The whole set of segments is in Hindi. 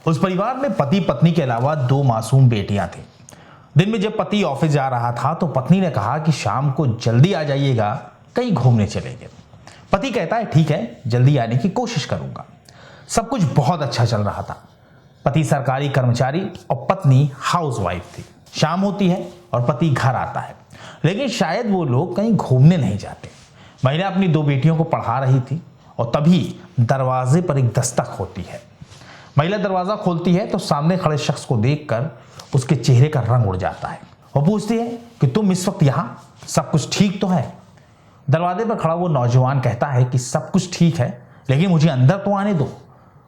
उस परिवार में पति पत्नी के अलावा 2 मासूम बेटियां थी। दिन में जब पति ऑफिस जा रहा था तो पत्नी ने कहा कि शाम को जल्दी आ जाइएगा, कहीं घूमने चलेंगे। पति कहता है ठीक है, जल्दी आने की कोशिश करूंगा। सब कुछ बहुत अच्छा चल रहा था। पति सरकारी कर्मचारी और पत्नी हाउसवाइफ थी। शाम होती है और पति घर आता है, लेकिन शायद वो लोग कहीं घूमने नहीं जाते। महिला अपनी 2 बेटियों को पढ़ा रही थी और तभी दरवाजे पर एक दस्तक होती है। महिला दरवाजा खोलती है तो सामने खड़े शख्स को देखकर उसके चेहरे का रंग उड़ जाता है। वो पूछती है कि तुम इस वक्त यहां, सब कुछ ठीक तो है? दरवाजे पर खड़ा वो नौजवान कहता है कि सब कुछ ठीक है, लेकिन मुझे अंदर तो आने दो।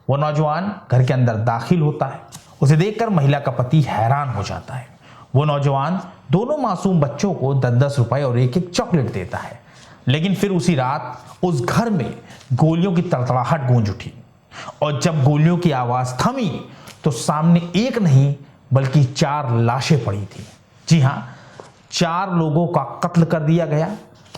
वो नौजवान घर के अंदर दाखिल होता है। उसे देखकर महिला का पति हैरान हो जाता है। वो नौजवान दोनों मासूम बच्चों को 10-10 रुपए और एक-एक चॉकलेट देता है। लेकिन फिर उसी रात उस घर में गोलियों की तड़तड़ाहट गूंज उठी और जब गोलियों की आवाज थमी तो सामने एक नहीं बल्कि 4 लाशें पड़ी थी। जी हां, 4 लोगों का कत्ल कर दिया गया,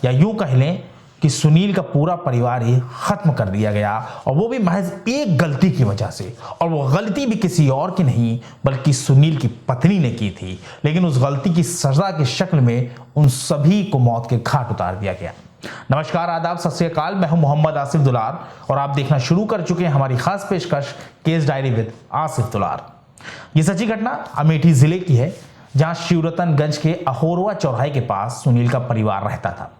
या यूं कह लें कि सुनील का पूरा परिवार ही खत्म कर दिया गया, और वो भी महज एक गलती की वजह से। और वो गलती भी किसी और की नहीं बल्कि सुनील की पत्नी ने की थी। लेकिन उस गलती की सजा की शक्ल में उन सभी को मौत के घाट उतार दिया गया। नमस्कार, आदाब, सत श्री अकाल। मैं हूं मोहम्मद आसिफ दुलार और आप देखना शुरू कर चुके हैं हमारी खास पेशकश केस डायरी विद आसिफ दुलार। ये सच्ची घटना अमेठी जिले की है, जहां शिवरतनगंज के अहोरवा चौराहे के पास सुनील का परिवार रहता था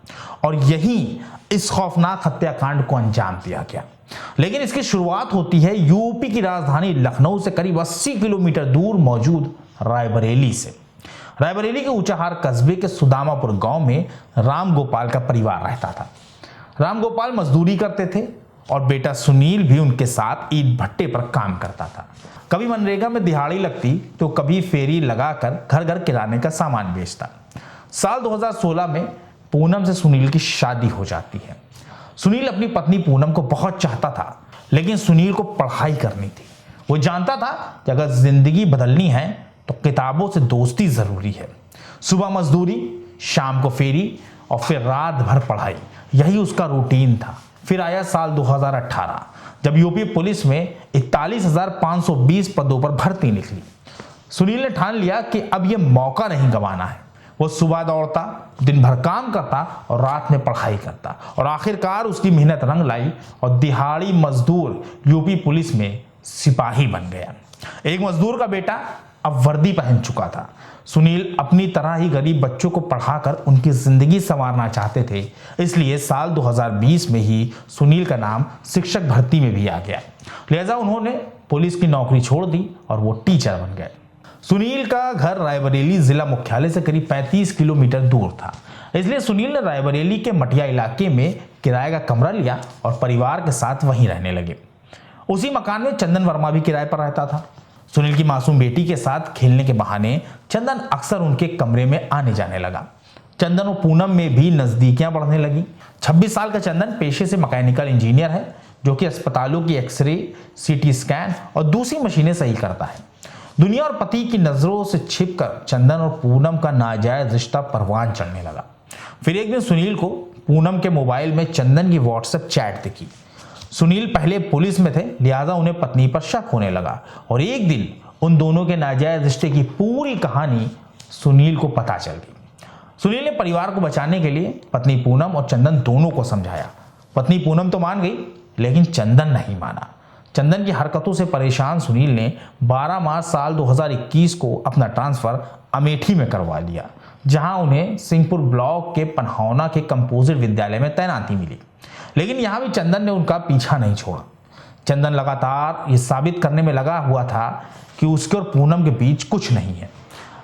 और यहीं इस खौफनाक हत्याकांड को अंजाम दिया गया। लेकिन इसकी शुरुआत होती है यूपी की राजधानी लखनऊ से करीब 80 किलोमीटर दूर मौजूद रायबरेली से। रायबरेली के ऊंचाहार कस्बे के सुदामापुर गांव में राम गोपाल का परिवार रहता था। राम गोपाल मजदूरी करते थे और बेटा सुनील भी उनके साथ ईंट भट्टे पर काम करता था। कभी मनरेगा में दिहाड़ी लगती तो कभी फेरी लगाकर घर घर किराने का सामान बेचता। साल 2016 में पूनम से सुनील की शादी हो जाती है। सुनील अपनी पत्नी पूनम को बहुत चाहता था, लेकिन सुनील को पढ़ाई करनी थी। वो जानता था कि अगर जिंदगी बदलनी है तो किताबों से दोस्ती जरूरी है। सुबह मजदूरी, शाम को फेरी और फिर रात भर पढ़ाई, यही उसका रूटीन था। फिर आया साल 2018, जब यूपी पुलिस में 41,520 पदों पर भर्ती निकली। सुनील ने ठान लिया कि अब यह मौका नहीं गंवाना है। वो सुबह दौड़ता, दिन भर काम करता और रात में पढ़ाई करता, और आखिरकार उसकी मेहनत रंग लाई और दिहाड़ी मजदूर यूपी पुलिस में सिपाही बन गया। एक मजदूर का बेटा अब वर्दी पहन चुका था। सुनील अपनी तरह ही गरीब बच्चों को पढ़ाकर उनकी जिंदगी संवारना चाहते थे, इसलिए साल 2020 में ही सुनील का नाम शिक्षक भर्ती में भी आ गया। लिहाजा उन्होंने पुलिस की नौकरी छोड़ दी और वो टीचर बन गए। सुनील का घर रायबरेली जिला मुख्यालय से करीब 35 किलोमीटर दूर था, इसलिए सुनील ने रायबरेली के मटिया इलाके में किराए का कमरा लिया और परिवार के साथ वहीं रहने लगे। उसी मकान में चंदन वर्मा भी किराए पर रहता था। सुनील की मासूम बेटी के साथ खेलने के बहाने चंदन अक्सर उनके कमरे में आने जाने लगा। चंदन और पूनम में भी नजदीकियां बढ़ने लगी। 26 साल का चंदन पेशे से मैकेनिकल इंजीनियर है, जो कि अस्पतालों की एक्सरे, सीटी स्कैन और दूसरी मशीनें सही करता है। दुनिया और पति की नजरों से छिपकर चंदन और पूनम का नाजायज रिश्ता परवान चढ़ने लगा। फिर एक दिन सुनील को पूनम के मोबाइल में चंदन की व्हाट्सएप चैट दिखी। सुनील पहले पुलिस में थे, लिहाजा उन्हें पत्नी पर शक होने लगा और एक दिन उन दोनों के नाजायज रिश्ते की पूरी कहानी सुनील को पता चल गई। सुनील ने परिवार को बचाने के लिए पत्नी पूनम और चंदन दोनों को समझाया। पत्नी पूनम तो मान गई, लेकिन चंदन नहीं माना। चंदन की हरकतों से परेशान सुनील ने 12 मार्च साल 2021 को अपना ट्रांसफर अमेठी में करवा लिया, जहां उन्हें सिंहपुर ब्लॉक के पनहौना के कंपोजिट विद्यालय में तैनाती मिली। लेकिन यहां भी चंदन ने उनका पीछा नहीं छोड़ा। चंदन लगातार ये साबित करने में लगा हुआ था कि उसके और पूनम के बीच कुछ नहीं है।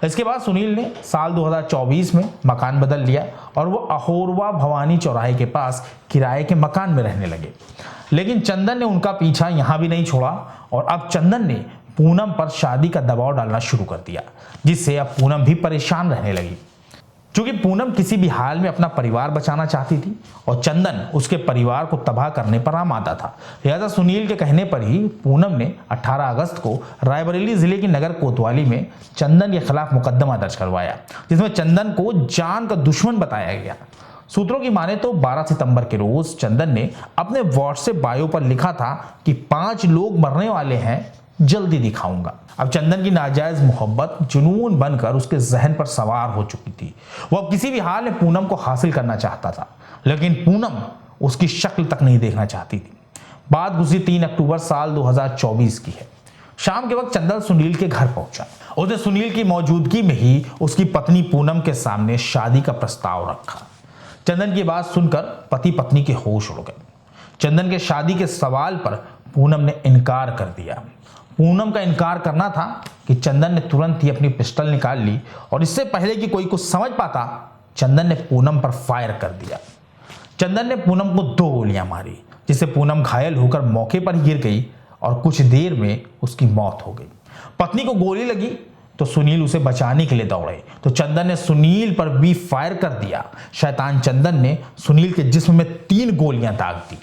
इसके बाद सुनील ने साल 2024 में मकान बदल लिया और वो अहोरवा भवानी चौराहे के पास किराए के मकान में रहने लगे। लेकिन चंदन ने उनका पीछा यहां भी नहीं छोड़ा और अब चंदन ने पूनम पर शादी का दबाव डालना शुरू कर दिया, जिससे अब पूनम भी परेशान रहने लगी। क्योंकि पूनम किसी भी हाल में अपना परिवार बचाना चाहती थी और चंदन उसके परिवार को तबाह करने पर आमादा था। लिहाजा सुनील के कहने पर ही पूनम ने 18 अगस्त को रायबरेली जिले की नगर कोतवाली में चंदन के खिलाफ मुकदमा दर्ज करवाया, जिसमें चंदन को जान का दुश्मन बताया गया। सूत्रों की माने तो 12 सितंबर के रोज चंदन ने अपने व्हाट्सएप बायो पर लिखा था कि 5 लोग मरने वाले हैं, जल्दी दिखाऊंगा। अब चंदन की नाजायज मोहब्बत जुनून बनकर उसके जहन पर सवार हो चुकी थी। वो अब किसी भी हाल में पूनम को हासिल करना चाहता था, लेकिन पूनम उसकी शक्ल तक नहीं देखना चाहती थी। बात गुजरी 3 अक्टूबर साल 2024 की है। शाम के वक्त चंदन सुनील के घर पहुंचा। उसने सुनील की मौजूदगी में ही उसकी पत्नी पूनम के सामने शादी का प्रस्ताव रखा। चंदन की बात सुनकर पति पत्नी के होश उड़ गए। चंदन के शादी के सवाल पर पूनम ने इनकार कर दिया। पूनम का इनकार करना था कि चंदन ने तुरंत ही अपनी पिस्टल निकाल ली और इससे पहले कि कोई कुछ समझ पाता, चंदन ने पूनम पर फायर कर दिया। चंदन ने पूनम को 2 गोलियां मारी, जिससे पूनम घायल होकर मौके पर गिर गई और कुछ देर में उसकी मौत हो गई। पत्नी को गोली लगी तो सुनील उसे बचाने के लिए दौड़े, तो चंदन ने सुनील पर भी फायर कर दिया। शैतान चंदन ने सुनील के जिस्म में 3 गोलियां दाग दी।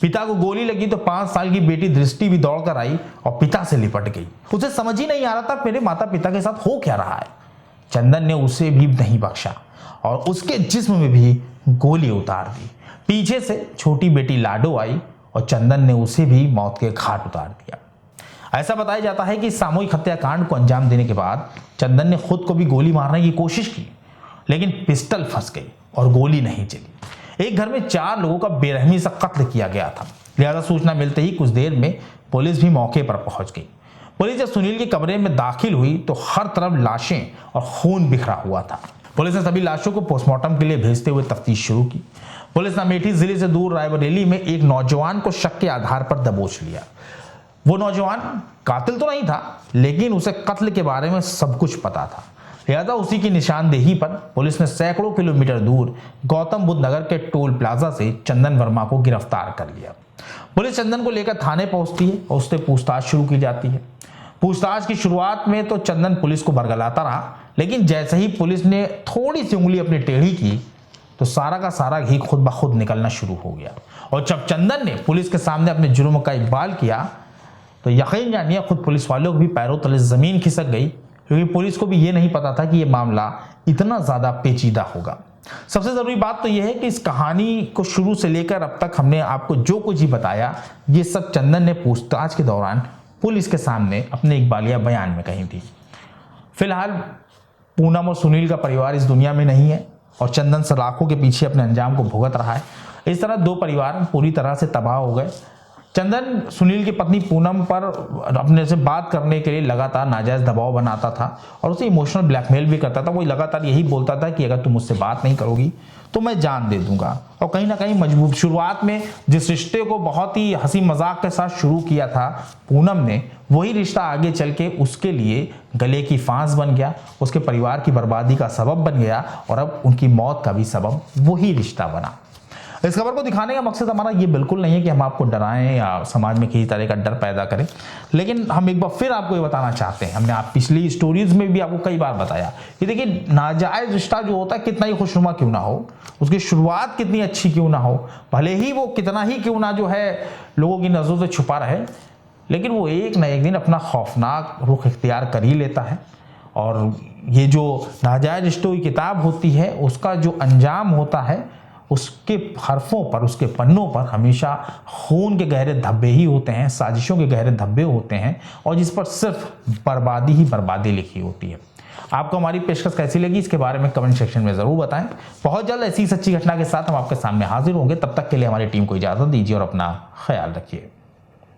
पिता को गोली लगी तो 5 साल की बेटी दृष्टि भी दौड़कर आई और पिता से लिपट गई। उसे समझ ही नहीं आ रहा था मेरे माता पिता के साथ हो क्या रहा है। चंदन ने उसे भी नहीं बख्शा और उसके जिस्म में भी गोली उतार दी। पीछे से छोटी बेटी लाडो आई और चंदन ने उसे भी मौत के घाट उतार दिया। ऐसा बताया जाता है कि सामूहिक हत्याकांड को अंजाम देने के बाद चंदन ने खुद को भी गोली मारने की कोशिश की, लेकिन पिस्टल फंस गई और गोली नहीं चली। एक घर में 4 लोगों का बेरहमी से कत्ल किया गया था। लिहाजा सूचना मिलते ही कुछ देर में पुलिस भी मौके पर पहुंच गई। पुलिस जब सुनील के कमरे में दाखिल हुई तो हर तरफ लाशें और खून बिखरा हुआ था। पुलिस ने सभी लाशों को पोस्टमार्टम के लिए भेजते हुए तफ्तीश शुरू की। पुलिस ने अमेठी जिले से दूर रायबरेली में एक नौजवान को शक के आधार पर दबोच लिया। वो नौजवान कातिल तो नहीं था, लेकिन उसे कत्ल के बारे में सब कुछ पता था। लिहाजा उसी की निशानदेही पर पुलिस ने सैकड़ों किलोमीटर दूर गौतम बुद्ध नगर के टोल प्लाजा से चंदन वर्मा को गिरफ्तार कर लिया। पुलिस चंदन को लेकर थाने पहुंचती है और उससे पूछताछ शुरू की जाती है। पूछताछ की शुरुआत में तो चंदन पुलिस को बरगलाता रहा, लेकिन जैसे ही पुलिस ने थोड़ी सी उंगली अपनी टेढ़ी की तो सारा का सारा घी खुद ब खुद निकलना शुरू हो गया। और जब चंदन ने पुलिस के सामने अपने जुर्म का इकबाल किया तो यकीन जानिए खुद पुलिस वालों को भी पैरों तले जमीन खिसक गई, क्योंकि पुलिस को भी ये नहीं पता था कि ये मामला इतना ज्यादा पेचीदा होगा। सबसे जरूरी बात तो यह है कि इस कहानी को शुरू से लेकर अब तक हमने आपको जो कुछ ही बताया, ये सब चंदन ने पूछताछ के दौरान पुलिस के सामने अपने इकबालिया बयान में कही थी। फिलहाल पूनम और सुनील का परिवार इस दुनिया में नहीं है और चंदन सलाखों के पीछे अपने अंजाम को भुगत रहा है। इस तरह 2 परिवार पूरी तरह से तबाह हो गए। चंदन सुनील की पत्नी पूनम पर अपने से बात करने के लिए लगातार नाजायज दबाव बनाता था और उसे इमोशनल ब्लैकमेल भी करता था। वो लगातार यही बोलता था कि अगर तुम मुझसे बात नहीं करोगी तो मैं जान दे दूंगा। और कहीं ना कहीं मजबूर, शुरुआत में जिस रिश्ते को बहुत ही हंसी मजाक के साथ शुरू किया था पूनम ने, वही रिश्ता आगे चल के उसके लिए गले की फांस बन गया, उसके परिवार की बर्बादी का सबब बन गया और अब उनकी मौत का भी सबब वही रिश्ता बना। इस खबर को दिखाने का मकसद हमारा ये बिल्कुल नहीं है कि हम आपको डराएं या समाज में किसी तरह का डर पैदा करें, लेकिन हम एक बार फिर आपको ये बताना चाहते हैं, हमने आप पिछली स्टोरीज में भी आपको कई बार बताया कि देखिए नाजायज रिश्ता जो होता है कितना ही खुशनुमा क्यों ना हो, उसकी शुरुआत कितनी अच्छी क्यों ना हो, भले ही वो कितना ही क्यों ना जो है लोगों की नजरों से छुपा रहे, लेकिन वो एक न एक दिन अपना खौफनाक रुख इख्तियार कर ही लेता है। और ये जो नाजायज रिश्तों की किताब होती है उसका जो अंजाम होता है उसके हरफों पर, उसके पन्नों पर हमेशा खून के गहरे धब्बे ही होते हैं, साजिशों के गहरे धब्बे होते हैं और जिस पर सिर्फ बर्बादी ही बर्बादी लिखी होती है। आपको हमारी पेशकश कैसी लगी इसके बारे में कमेंट सेक्शन में जरूर बताएं। बहुत जल्द ऐसी सच्ची घटना के साथ हम आपके सामने हाजिर होंगे। तब तक के लिए हमारी टीम को इजाजत दीजिए और अपना ख्याल रखिए।